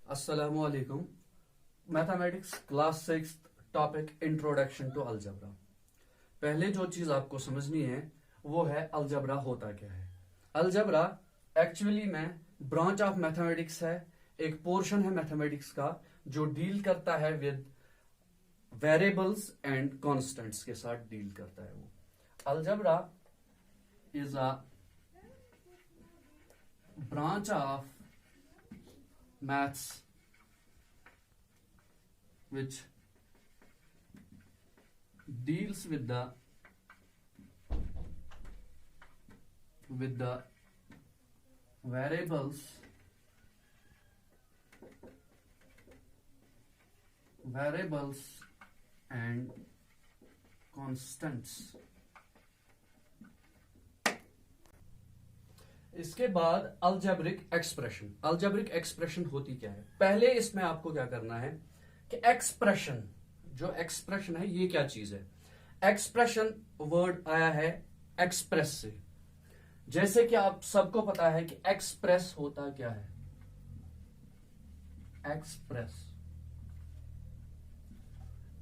अस्सलामु अलैकुम। Mathematics class 6 topic introduction to algebra. पहले जो चीज आपको समझनी है वो है अलजबरा होता क्या है। अलजबरा एक्चुअली में ब्रांच ऑफ मैथमेटिक्स है, एक पोर्शन है मैथमेटिक्स का जो डील करता है विद वेरिएबल्स एंड कांस्टेंट्स के साथ डील करता है। वो algebra is a branch of maths which deals with the variables and constants। इसके बाद अलजेब्रिक एक्सप्रेशन होती क्या है। पहले इसमें आपको क्या करना है कि एक्सप्रेशन है ये क्या चीज है। एक्सप्रेशन वर्ड आया है एक्सप्रेस से। जैसे कि आप सबको पता है कि एक्सप्रेस होता क्या है। एक्सप्रेस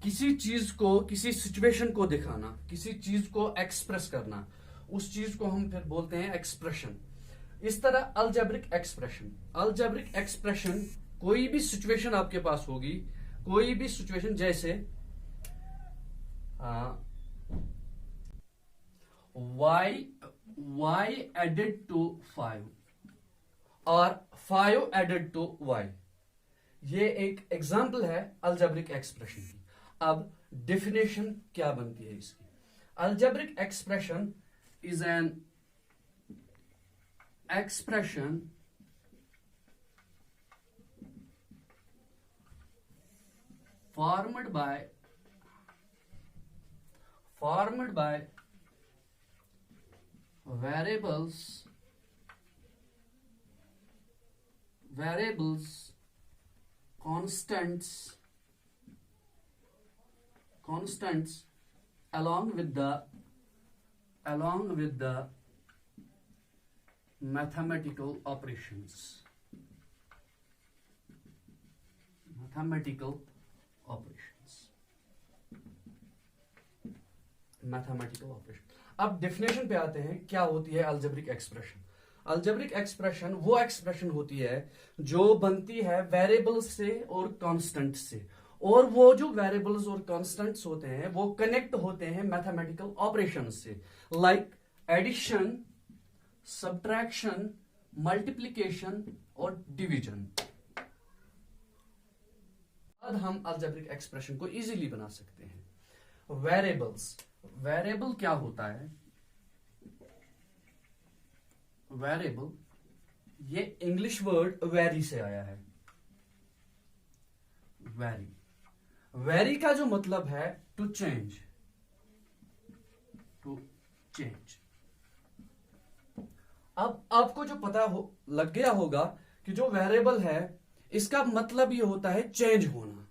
किसी चीज को, किसी सिचुएशन को दिखाना, किसी चीज को एक्सप्रेस करना, उस चीज को हम फिर बोलते हैं एक्सप्रेशन। इस तरह अलजेब्रिक एक्सप्रेशन कोई भी सिचुएशन आपके पास होगी, कोई भी सिचुएशन जैसे y एडेड टू 5 और 5 एडेड टू y, ये एक एग्जाम्पल है अलजेब्रिक एक्सप्रेशन की। अब डेफिनेशन क्या बनती है इसकी। Algebraic expression is an expression formed by variables constants along with the mathematical operations। अब डेफिनेशन पे आते हैं, क्या होती है अलजेब्रिक एक्सप्रेशन। अलजेब्रिक एक्सप्रेशन वो एक्सप्रेशन होती है जो बनती है वेरिएबल्स से और कांस्टेंट से, और वो जो वेरिएबल्स और कांस्टेंट्स होते हैं वो कनेक्ट होते हैं मैथमेटिकल ऑपरेशन से, लाइक एडिशन, सब्ट्रैक्शन, मल्टीप्लिकेशन और डिवीजन। अब हम अलजेब्रिक एक्सप्रेशन को इजीली बना सकते हैं। वेरिएबल क्या होता है। वेरिएबल ये इंग्लिश वर्ड वेरी से आया है। वेरी का जो मतलब है टू चेंज। अब आपको जो लग गया होगा कि जो वेरिएबल है इसका मतलब ये होता है चेंज होना,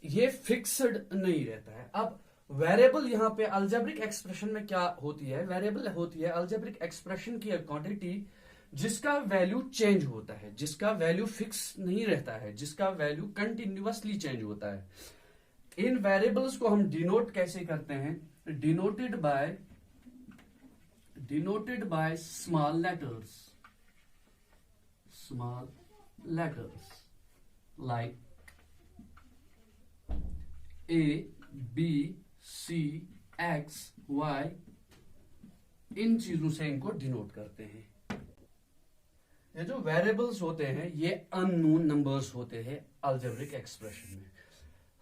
ये फिक्स्ड नहीं रहता है। अब वेरिएबल यहां पे अलजेब्रिक एक्सप्रेशन में क्या होती है। वेरिएबल होती है अलजेब्रिक एक्सप्रेशन की क्वांटिटी जिसका वैल्यू चेंज होता है, जिसका वैल्यू फिक्स नहीं रहता है, जिसका वैल्यू कंटिन्यूअसली चेंज होता है। इन वेरिएबल्स को हम डिनोट कैसे करते हैं। Denoted by small letters like A, B, C, X, Y। इन चीजों से इनको डिनोट करते हैं। ये जो वेरिएबल्स होते हैं ये अननोन नंबर्स होते हैं अलजेब्रिक एक्सप्रेशन में।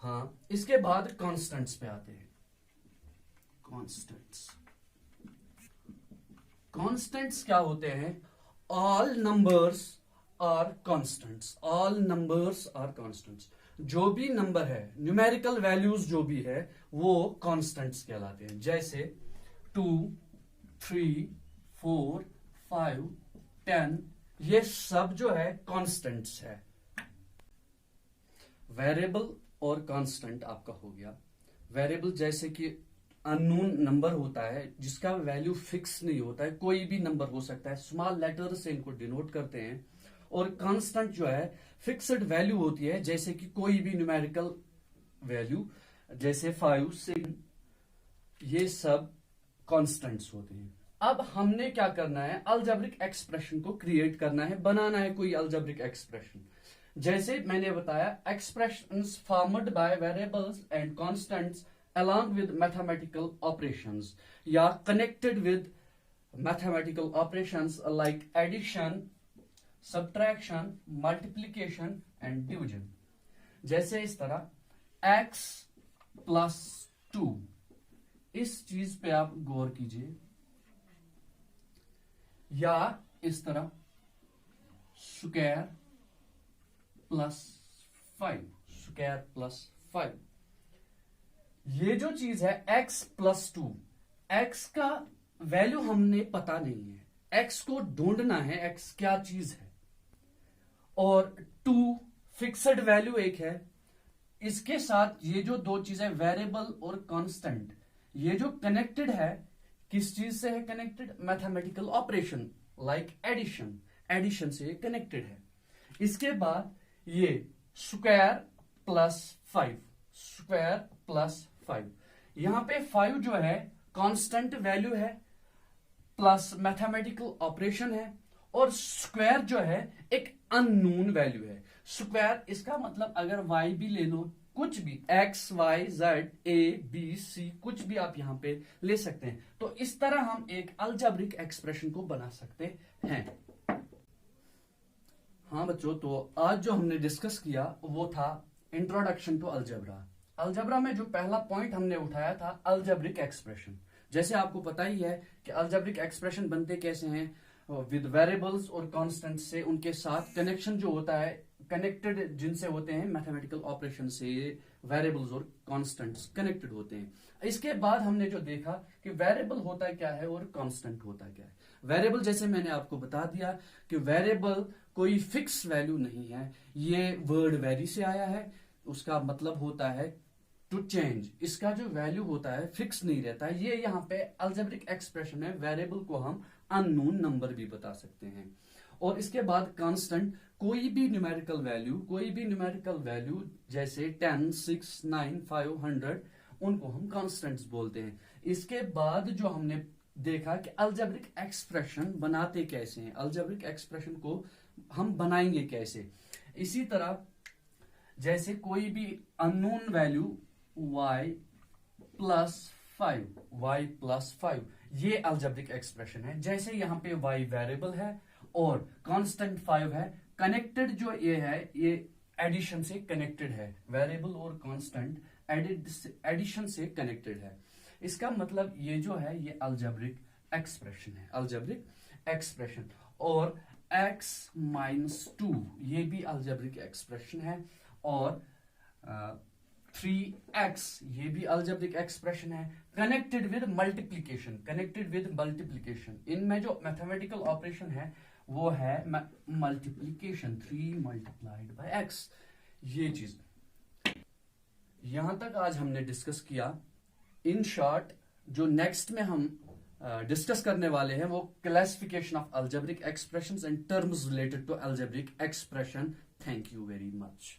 हाँ, इसके बाद कांस्टेंट्स पे आते हैं। कांस्टेंट्स क्या होते हैं। All numbers are constants. जो भी नंबर है, न्यूमेरिकल वैल्यूज जो भी है वो कांस्टेंट्स कहलाते हैं। जैसे 2, 3, 4, 5, 10, ये सब जो है कांस्टेंट्स है। वेरिएबल और कांस्टेंट आपका हो गया। वेरिएबल जैसे कि अननोन नंबर होता है जिसका वैल्यू फिक्स नहीं होता है, कोई भी नंबर हो सकता है, स्मॉल लेटर से इनको डिनोट करते हैं। और कांस्टेंट जो है फिक्स्ड वैल्यू होती है, जैसे कि कोई भी न्यूमेरिकल वैल्यू, जैसे 5, 6, ये सब कॉन्स्टेंट्स होते हैं। अब हमने क्या करना है, अलजेब्रिक एक्सप्रेशन को क्रिएट करना है, बनाना है कोई अलजेब्रिक एक्सप्रेशन। जैसे मैंने बताया, expressions formed by variables and constants along with mathematical operations या connected with mathematical operations like addition, subtraction, multiplication and division। जैसे इस तरह x प्लस 2, इस चीज पे आप गौर कीजिए, या इस तरह स्क्वायर प्लस 5, स्क्वायर प्लस 5। ये जो चीज है x प्लस 2, x का वैल्यू हमने पता नहीं है, x को ढूंढना है, x क्या चीज है, और 2 फिक्स्ड वैल्यू एक है। इसके साथ ये जो दो चीजें वेरिएबल और कांस्टेंट, ये जो कनेक्टेड है, किस चीज से है connected, mathematical operation like addition, addition से कनेक्टेड है। इसके बाद ये स्क्वायर प्लस 5, स्क्वायर प्लस 5, यहां पे 5 जो है कांस्टेंट वैल्यू है, प्लस मैथमेटिकल ऑपरेशन है, और स्क्वायर जो है एक अननोन वैल्यू है। स्क्वायर इसका मतलब अगर y भी ले लो, कुछ भी x, y, z, a, b, c, कुछ भी आप यहां पे ले सकते हैं। तो इस तरह हम एक अलजेब्रिक एक्सप्रेशन को बना सकते हैं। हाँ बच्चों, तो आज जो हमने डिस्कस किया वो था इंट्रोडक्शन टू अलजेब्रा। अलजेब्रा में जो पहला पॉइंट हमने उठाया था अलजेब्रिक एक्सप्रेशन। जैसे आपको पता ही है कि अलजेब्रिक एक्सप्रेशन बनते कैसे हैं, विद वेरिएबल्स और कांस्टेंट से, उनके साथ कनेक्शन जो होता है, कनेक्टेड जिनसे होते हैं मैथमेटिकल ऑपरेशन से, वेरिएबल्स और कांस्टेंट्स कनेक्टेड होते हैं। इसके बाद हमने जो देखा कि वेरिएबल होता क्या है और कांस्टेंट होता क्या है। वेरिएबल जैसे मैंने आपको बता दिया कि वेरिएबल कोई फिक्स वैल्यू नहीं है, ये वर्ड वेरी से आया है, उसका मतलब होता है टू चेंज। इसका जो वैल्यू होता है फिक्स नहीं रहता है। ये यहाँ पे अलजेब्रिक एक्सप्रेशन है, वेरिएबल को हम अननोन नंबर भी बता सकते हैं। और इसके बाद कांस्टेंट, कोई भी न्यूमेरिकल वैल्यू, कोई भी न्यूमेरिकल वैल्यू जैसे 10, 6, 9, 5, 100, उनको हम कांस्टेंट्स बोलते हैं। इसके बाद जो हमने देखा कि अलजेब्रिक एक्सप्रेशन बनाते कैसे हैं, अलजेब्रिक एक्सप्रेशन को हम बनाएंगे कैसे। इसी तरह जैसे कोई भी unknown value y plus 5, y plus 5, ये अलजेब्रिक एक्सप्रेशन है। जैसे यहाँ पे y वेरिएबल है और कांस्टेंट 5 है, कनेक्टेड जो ये है, ये एडिशन से कनेक्टेड है, वेरिएबल और कांस्टेंट एडिशन से कनेक्टेड है। इसका मतलब ये जो है ये अलजेब्रिक एक्सप्रेशन है, अलजेब्रिक एक्सप्रेशन। और x माइनस 2, ये भी अलजेब्रिक एक्सप्रेशन है, और 3x, ये भी अलजेब्रिक एक्सप्रेशन है, connected with multiplication, connected with multiplication. इनमें जो मैथमेटिकल ऑपरेशन है वो है मल्टीप्लीकेशन, 3 मल्टीप्लाइड बाय x, ये चीज। यहां तक आज हमने डिस्कस किया। इन शॉर्ट जो नेक्स्ट में हम डिस्कस करने वाले हैं वो classification of algebraic expressions and terms related to algebraic expression. Thank you very much.